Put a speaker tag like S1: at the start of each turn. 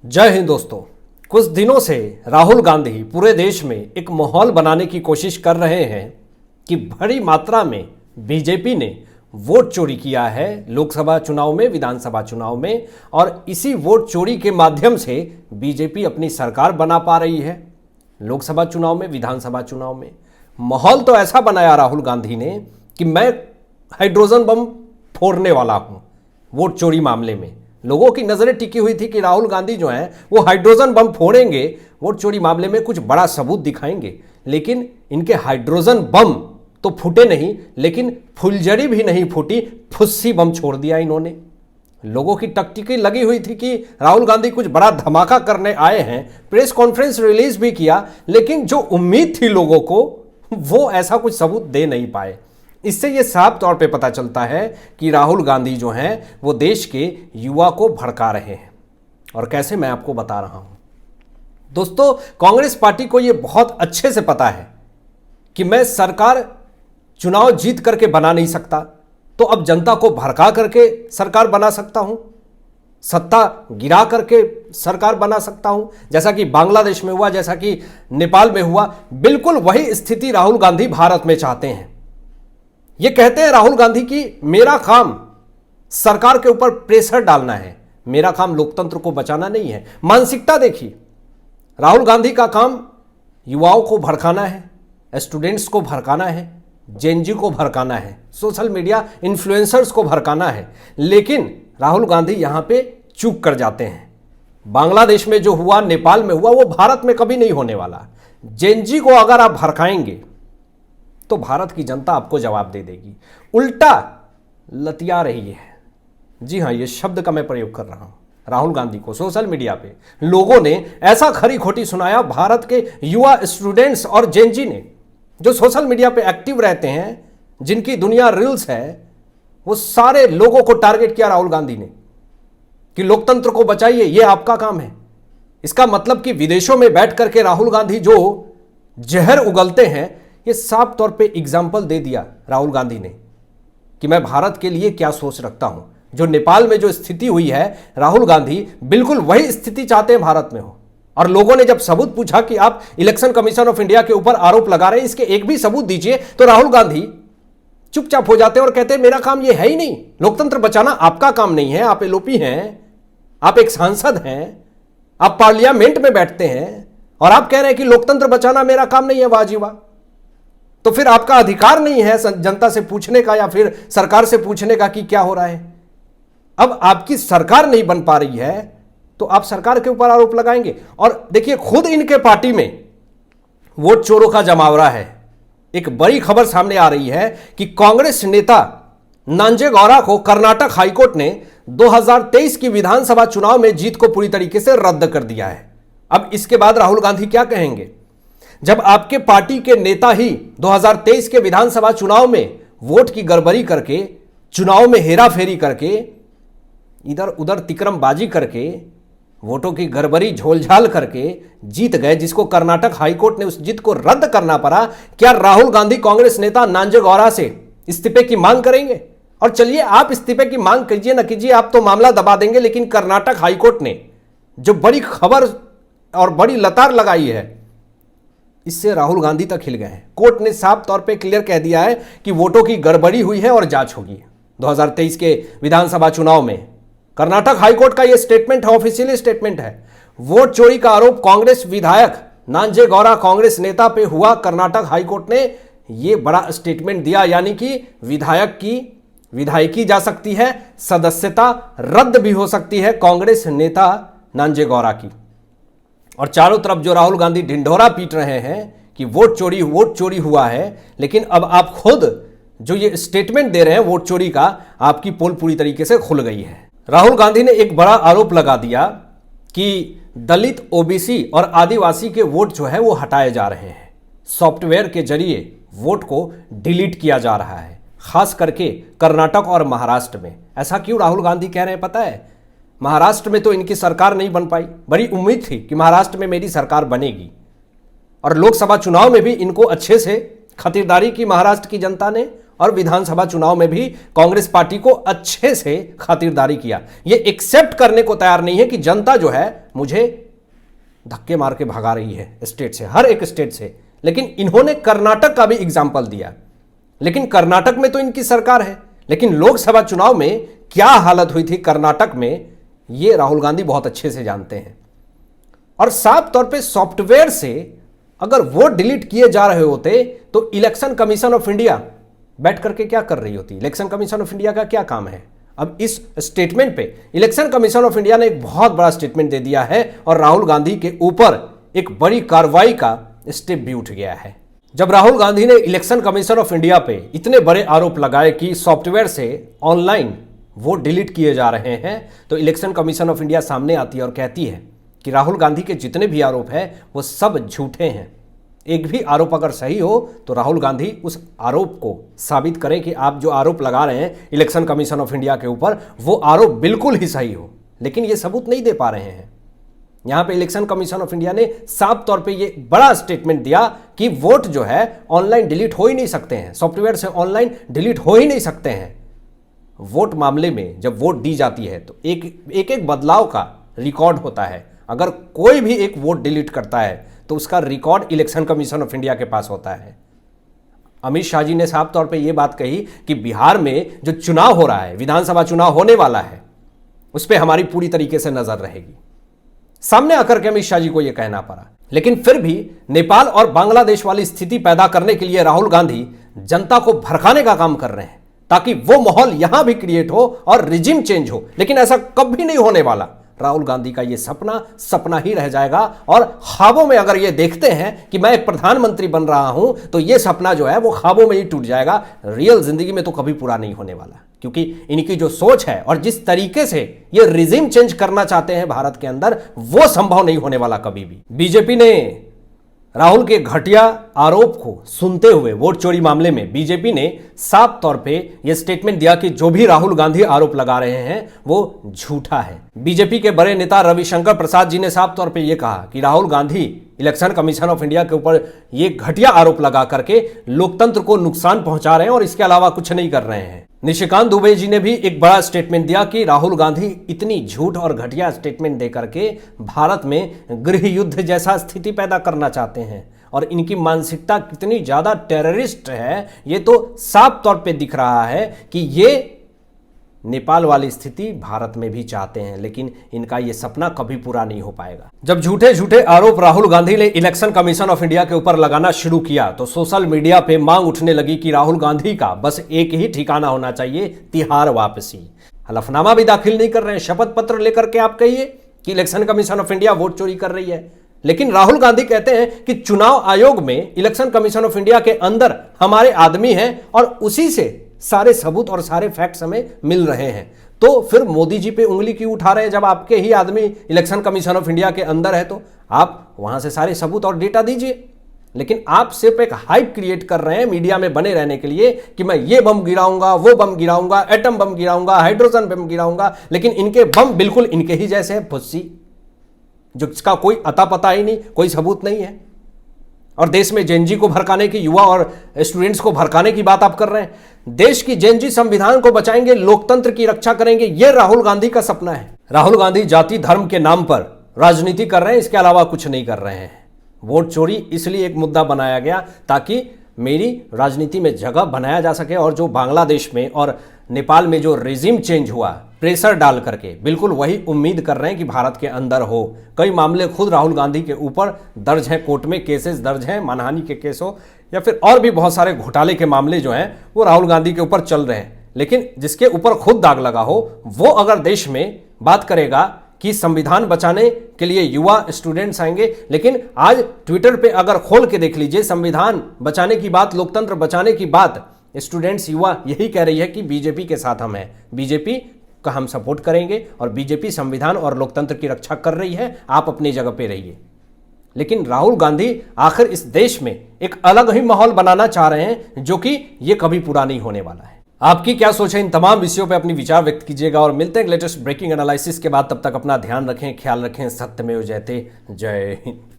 S1: जय हिंद दोस्तों। कुछ दिनों से राहुल गांधी पूरे देश में एक माहौल बनाने की कोशिश कर रहे हैं कि बड़ी मात्रा में बीजेपी ने वोट चोरी किया है लोकसभा चुनाव में, विधानसभा चुनाव में, और इसी वोट चोरी के माध्यम से बीजेपी अपनी सरकार बना पा रही है लोकसभा चुनाव में, विधानसभा चुनाव में। माहौल तो ऐसा बनाया राहुल गांधी ने कि मैं हाइड्रोजन बम फोड़ने वाला हूं वोट चोरी मामले में। लोगों की नजरें टिकी हुई थी कि राहुल गांधी जो हैं वो हाइड्रोजन बम फोड़ेंगे, वोट चोरी मामले में कुछ बड़ा सबूत दिखाएंगे। लेकिन इनके हाइड्रोजन बम तो फूटे नहीं, लेकिन फुलझड़ी भी नहीं फूटी, फुस्सी बम छोड़ दिया इन्होंने। लोगों की टकटकी लगी हुई थी कि राहुल गांधी कुछ बड़ा धमाका करने आए हैं, प्रेस कॉन्फ्रेंस रिलीज भी किया, लेकिन जो उम्मीद थी लोगों को वो ऐसा कुछ सबूत दे नहीं पाए। इससे ये साफ तौर पे पता चलता है कि राहुल गांधी जो हैं वो देश के युवा को भड़का रहे हैं। और कैसे, मैं आपको बता रहा हूं दोस्तों। कांग्रेस पार्टी को ये बहुत अच्छे से पता है कि मैं सरकार चुनाव जीत करके बना नहीं सकता, तो अब जनता को भड़का करके सरकार बना सकता हूं, सत्ता गिरा करके सरकार बना सकता हूं, जैसा कि बांग्लादेश में हुआ, जैसा कि नेपाल में हुआ। बिल्कुल वही स्थिति राहुल गांधी भारत में चाहते हैं। ये कहते हैं राहुल गांधी कि मेरा काम सरकार के ऊपर प्रेशर डालना है, मेरा काम लोकतंत्र को बचाना नहीं है। मानसिकता देखिए, राहुल गांधी का काम युवाओं को भड़काना है, स्टूडेंट्स को भड़काना है, जेनजी को भड़काना है, सोशल मीडिया इन्फ्लुएंसर्स को भड़काना है। लेकिन राहुल गांधी यहां पे चूक कर जाते हैं। बांग्लादेश में जो हुआ, नेपाल में हुआ, वो भारत में कभी नहीं होने वाला। जेनजी को अगर आप भड़काएंगे तो भारत की जनता आपको जवाब दे देगी। उल्टा लतिया रही है, जी हां, ये शब्द का मैं प्रयोग कर रहा हूं। राहुल गांधी को सोशल मीडिया पे लोगों ने ऐसा खरी खोटी सुनाया, भारत के युवा स्टूडेंट्स और जेनजी ने, जो सोशल मीडिया पे एक्टिव रहते हैं, जिनकी दुनिया रील्स है, वो सारे लोगों को टारगेट किया राहुल गांधी ने कि लोकतंत्र को बचाइए, ये आपका काम है। इसका मतलब कि विदेशों में बैठ करके राहुल गांधी जो जहर उगलते हैं, ये साफ तौर पे एग्जाम्पल दे दिया राहुल गांधी ने कि मैं भारत के लिए क्या सोच रखता हूं। जो नेपाल में जो स्थिति हुई है, राहुल गांधी बिल्कुल वही स्थिति चाहते हैं भारत में हो। और लोगों ने जब सबूत पूछा कि आप इलेक्शन कमीशन ऑफ इंडिया के ऊपर आरोप लगा रहे हैं, इसके एक भी सबूत दीजिए, तो राहुल गांधी चुपचाप हो जाते हैं और कहते हैं मेरा काम ये है ही नहीं, लोकतंत्र बचाना आपका काम नहीं है, आप एलओपी हैं, आप एक सांसद हैं, आप पार्लियामेंट में बैठते हैं और आप कह रहे हैं कि लोकतंत्र बचाना मेरा काम नहीं है। वाह जी वाह, तो फिर आपका अधिकार नहीं है जनता से पूछने का या फिर सरकार से पूछने का कि क्या हो रहा है। अब आपकी सरकार नहीं बन पा रही है तो आप सरकार के ऊपर आरोप लगाएंगे। और देखिए, खुद इनके पार्टी में वोट चोरों का जमावड़ा है। एक बड़ी खबर सामने आ रही है कि कांग्रेस नेता नांजेगौड़ा को कर्नाटक हाईकोर्ट ने 2023 की विधानसभा चुनाव में जीत को पूरी तरीके से रद्द कर दिया है। अब इसके बाद राहुल गांधी क्या कहेंगे, जब आपके पार्टी के नेता ही 2023 के विधानसभा चुनाव में वोट की गड़बड़ी करके, चुनाव में हेराफेरी करके, इधर उधर तिकरमबाजी करके, वोटों की गड़बड़ी झोलझाल करके जीत गए, जिसको कर्नाटक हाईकोर्ट ने उस जीत को रद्द करना पड़ा। क्या राहुल गांधी कांग्रेस नेता नांजेगौड़ा से इस्तीफे की मांग करेंगे? और चलिए, आप इस्तीफे की मांग कीजिए ना कीजिए, आप तो मामला दबा देंगे, लेकिन कर्नाटक हाईकोर्ट ने जो बड़ी खबर और बड़ी लतार लगाई है, इससे राहुल गांधी तक हिल गए हैं। कोर्ट ने साफ तौर पे क्लियर कह दिया है कि वोटों की गड़बड़ी हुई है और जांच होगी 2023 के विधानसभा चुनाव में। कर्नाटक हाईकोर्ट का यह स्टेटमेंट है, ऑफिशियली स्टेटमेंट है। वोट चोरी का आरोप कांग्रेस विधायक नांजेगौड़ा कांग्रेस नेता पे हुआ, कर्नाटक हाईकोर्ट ने यह बड़ा स्टेटमेंट दिया, यानी कि विधायक की विधायकी जा सकती है, सदस्यता रद्द भी हो सकती है कांग्रेस नेता नांजेगौड़ा की। और चारों तरफ जो राहुल गांधी ढिंढोरा पीट रहे हैं कि वोट चोरी हुआ है, लेकिन अब आप खुद जो ये स्टेटमेंट दे रहे हैं वोट चोरी का, आपकी पोल पूरी तरीके से खुल गई है। राहुल गांधी ने एक बड़ा आरोप लगा दिया कि दलित, ओबीसी और आदिवासी के वोट जो है वो हटाए जा रहे हैं, सॉफ्टवेयर के जरिए वोट को डिलीट किया जा रहा है, खास करके कर्नाटक और महाराष्ट्र में। ऐसा क्यों राहुल गांधी कह रहे हैं पता है? महाराष्ट्र में तो इनकी सरकार नहीं बन पाई, बड़ी उम्मीद थी कि महाराष्ट्र में मेरी सरकार बनेगी, और लोकसभा चुनाव में भी इनको अच्छे से खातिरदारी की महाराष्ट्र की जनता ने, और विधानसभा चुनाव में भी कांग्रेस पार्टी को अच्छे से खातिरदारी किया। ये एक्सेप्ट करने को तैयार नहीं है कि जनता जो है मुझे धक्के मार के भगा रही है स्टेट से, हर एक स्टेट से। लेकिन इन्होंने कर्नाटक का भी एग्जाम्पल दिया, लेकिन कर्नाटक में तो इनकी सरकार है, लेकिन लोकसभा चुनाव में क्या हालत हुई थी कर्नाटक में, ये राहुल गांधी बहुत अच्छे से जानते हैं। और साफ तौर पे सॉफ्टवेयर से अगर वोट डिलीट किए जा रहे होते तो इलेक्शन कमीशन ऑफ इंडिया बैठ करके क्या कर रही होती? इलेक्शन कमीशन ऑफ इंडिया का क्या काम है? अब इस स्टेटमेंट पे इलेक्शन कमीशन ऑफ इंडिया ने एक बहुत बड़ा स्टेटमेंट दे दिया है और राहुल गांधी के ऊपर एक बड़ी कार्रवाई का स्टेप भी उठ गया है। जब राहुल गांधी ने इलेक्शन कमीशन ऑफ इंडिया पे इतने बड़े आरोप लगाए कि सॉफ्टवेयर से ऑनलाइन वोट डिलीट किए जा रहे हैं, तो इलेक्शन कमीशन ऑफ इंडिया सामने आती है और कहती है कि राहुल गांधी के जितने भी आरोप हैं वो सब झूठे हैं। एक भी आरोप अगर सही हो तो राहुल गांधी उस आरोप को साबित करें कि आप जो आरोप लगा रहे हैं इलेक्शन कमीशन ऑफ इंडिया के ऊपर वो आरोप बिल्कुल ही सही हो, लेकिन ये सबूत नहीं दे पा रहे हैं। यहां पे इलेक्शन कमीशन ऑफ इंडिया ने साफ तौर पे ये बड़ा स्टेटमेंट दिया कि वोट जो है ऑनलाइन डिलीट हो ही नहीं सकते हैं, सॉफ्टवेयर से ऑनलाइन डिलीट हो ही नहीं सकते हैं। वोट मामले में जब वोट दी जाती है तो एक बदलाव का रिकॉर्ड होता है। अगर कोई भी एक वोट डिलीट करता है तो उसका record election commission of India के पास होता है। अमित शाह जी ने साफ तौर पे ये बात कही कि बिहार में जो चुनाव हो रहा है, विधानसभा चुनाव होने वाला है, उस पर हमारी पूरी तरीके से नजर रहेगी। सामने आकर के अमित शाह जी को यह कहना पड़ा, लेकिन फिर भी नेपाल और बांग्लादेश वाली स्थिति पैदा करने के लिए राहुल गांधी जनता को भड़काने का काम कर रहे हैं ताकि वो माहौल यहां भी क्रिएट हो और रिजिम चेंज हो। लेकिन ऐसा कभी नहीं होने वाला। राहुल गांधी का यह सपना ही रह जाएगा और ख्वाबों में अगर ये देखते हैं कि मैं एक प्रधानमंत्री बन रहा हूं तो यह सपना जो है वो ख्वाबों में ही टूट जाएगा। रियल जिंदगी में तो कभी पूरा नहीं होने वाला, क्योंकि इनकी जो सोच है और जिस तरीके से ये रिजिम चेंज करना चाहते हैं भारत के अंदर, वो संभव नहीं होने वाला कभी भी। बीजेपी ने राहुल के घटिया आरोप को सुनते हुए वोट चोरी मामले में बीजेपी ने साफ तौर पे यह स्टेटमेंट दिया कि जो भी राहुल गांधी आरोप लगा रहे हैं वो झूठा है। बीजेपी के बड़े नेता रविशंकर प्रसाद जी ने साफ तौर पे यह कहा कि Rahul Gandhi election commission of India के ऊपर ये घटिया आरोप लगा करके लोकतंत्र को नुकसान पहुंचा रहे हैं और इसके अलावा कुछ नहीं कर रहे हैं। निशिकांत दुबे जी ने भी एक बड़ा स्टेटमेंट दिया कि राहुल गांधी इतनी झूठ और घटिया स्टेटमेंट दे करके भारत में गृह युद्ध जैसा स्थिति पैदा करना चाहते हैं और इनकी मानसिकता कितनी ज्यादा टेररिस्ट है ये तो साफ तौर पे दिख रहा है कि ये नेपाल वाली स्थिति भारत में भी चाहते हैं, लेकिन इनका यह सपना कभी पूरा नहीं हो पाएगा। जब झूठे झूठे आरोप राहुल गांधी ने इलेक्शन कमीशन ऑफ इंडिया के ऊपर लगाना शुरू किया तो सोशल मीडिया पे मांग उठने लगी कि राहुल गांधी का बस एक ही ठिकाना होना चाहिए, तिहाड़ वापसी। हलफनामा भी दाखिल नहीं कर रहे हैं, शपथ पत्र लेकर के आप कहिए कि election commission of India vote चोरी कर रही है, लेकिन राहुल गांधी कहते हैं कि चुनाव आयोग में इलेक्शन कमीशन ऑफ इंडिया के अंदर हमारे आदमी हैं और उसी से सारे सबूत और सारे फैक्ट्स हमें मिल रहे हैं। तो फिर मोदी जी पे उंगली क्यों उठा रहे हैं? जब आपके ही आदमी इलेक्शन कमीशन ऑफ इंडिया के अंदर है तो आप वहां से सारे सबूत और डेटा दीजिए। लेकिन आप सिर्फ एक हाइप क्रिएट कर रहे हैं मीडिया में बने रहने के लिए कि मैं ये बम गिराऊंगा, वो बम गिराऊंगा, एटम बम गिराऊंगा, हाइड्रोजन बम गिराऊंगा, लेकिन इनके बम बिल्कुल इनके ही जैसे है, फुस्सी, जिसका कोई अता पता ही नहीं, कोई सबूत नहीं है। और देश में जेनजी को भड़काने की, युवा और स्टूडेंट्स को भड़काने की बात आप कर रहे हैं। देश की जेनजी संविधान को बचाएंगे, लोकतंत्र की रक्षा करेंगे, यह राहुल गांधी का सपना है। राहुल गांधी जाति धर्म के नाम पर राजनीति कर रहे हैं, इसके अलावा कुछ नहीं कर रहे हैं। वोट चोरी इसलिए एक मुद्दा बनाया गया ताकि मेरी राजनीति में जगह बनाया जा सके और जो बांग्लादेश में और नेपाल में जो रेजिम चेंज हुआ प्रेशर डाल करके, बिल्कुल वही उम्मीद कर रहे हैं कि भारत के अंदर हो। कई मामले खुद राहुल गांधी के ऊपर दर्ज हैं, कोर्ट में केसेस दर्ज हैं, मानहानि के केस हो या फिर और भी बहुत सारे घोटाले के मामले जो हैं वो राहुल गांधी के ऊपर चल रहे हैं। लेकिन जिसके ऊपर खुद दाग लगा हो वो अगर देश में बात करेगा कि संविधान बचाने के लिए युवा स्टूडेंट्स आएंगे, लेकिन आज ट्विटर पे अगर खोल के देख लीजिए, संविधान बचाने की बात, लोकतंत्र बचाने की बात स्टूडेंट्स, युवा यही कह रही है कि बीजेपी के साथ हम हैं, बीजेपी का हम सपोर्ट करेंगे और बीजेपी संविधान और लोकतंत्र की रक्षा कर रही है, आप अपनी जगह पे रहिए। लेकिन राहुल गांधी आखिर इस देश में एक अलग ही माहौल बनाना चाह रहे हैं जो कि ये कभी पूरा नहीं होने वाला है। आपकी क्या सोच है? इन तमाम विषयों पे अपनी विचार व्यक्त कीजिएगा और मिलते हैं लेटेस्ट ब्रेकिंग एनालिसिस के बाद। तब तक अपना ध्यान रखें, ख्याल रखें। सत्यमेव जयते। जय हिंद।